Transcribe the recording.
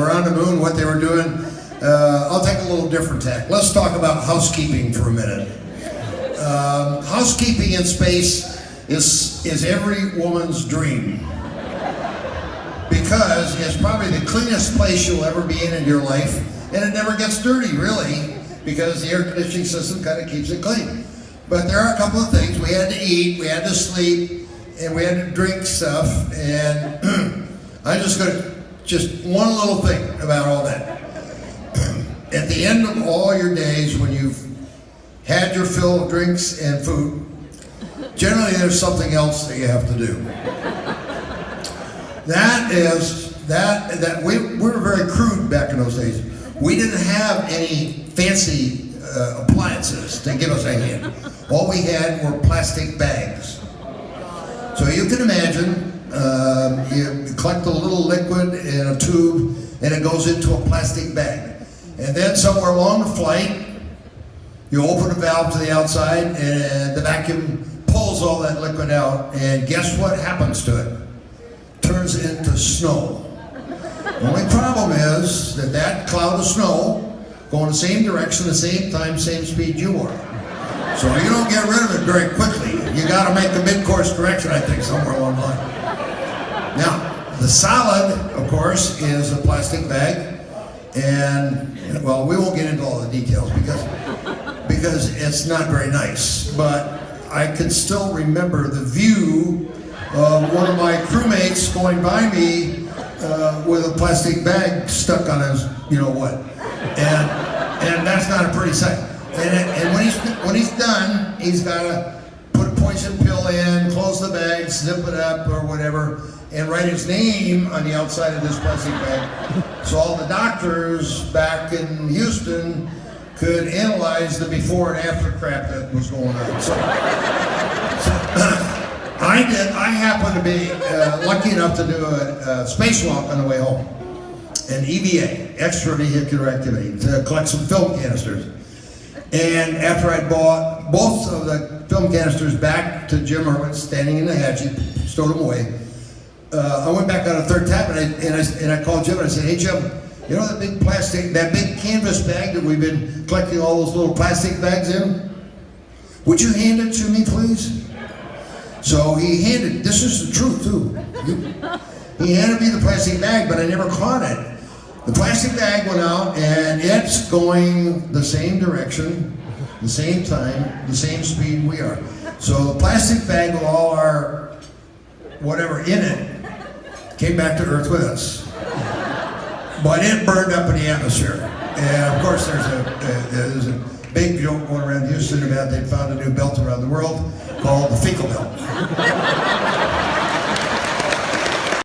were on the moon, what they were doing. I'll take a little different tack. Let's talk about housekeeping for a minute. Housekeeping in space is every woman's dream, because it's probably the cleanest place you'll ever be in your life, and it never gets dirty, really, because the air conditioning system kind of keeps it clean. But there are a couple of things. We had to eat, we had to sleep, and we had to drink stuff, and I'm just going to, just one little thing about all that. At the end of all your days, when you've had your fill of drinks and food, generally there's something else that you have to do. That is, we were very crude back in those days. We didn't have any fancy appliances to give us a hand. All we had were plastic bags. So you can imagine, you collect a little liquid in a tube and it goes into a plastic bag. And then somewhere along the flight, you open a valve to the outside and the vacuum pulls all that liquid out, and guess what happens to it? Turns into snow. The only problem is that cloud of snow going the same direction, the same time, same speed you are. So you don't get rid of it very quickly. You got to make a mid-course correction, I think, somewhere along the line. Now, the solid, of course, is a plastic bag, and well, we won't get into all the details because it's not very nice. But I can still remember the view of one of my crewmates going by me with a plastic bag stuck on his, you know what, and that's not a pretty sight. And when he's done, he's got to put a poison pill in, close the bag, zip it up or whatever, and write his name on the outside of this plastic bag, so all the doctors back in Houston could analyze the before and after crap that was going on. So I happened to be lucky enough to do a spacewalk on the way home, an EVA, extravehicular activity, to collect some film canisters. And after I'd bought both of the film canisters back to Jim Irwin, standing in the hatch, he stowed them away. I went back on a third time and I called Jim and I said, "Hey Jim, you know that big canvas bag that we've been collecting all those little plastic bags in? Would you hand it to me, please?" So he handed, this is the truth too, he handed me the plastic bag, but I never caught it. The plastic bag went out and it's going the same direction, the same time, the same speed we are. So the plastic bag with all our whatever in it came back to Earth with us. But it burned up in the atmosphere. And of course there's a big joke going around Houston about they found a new belt around the world called the fecal belt.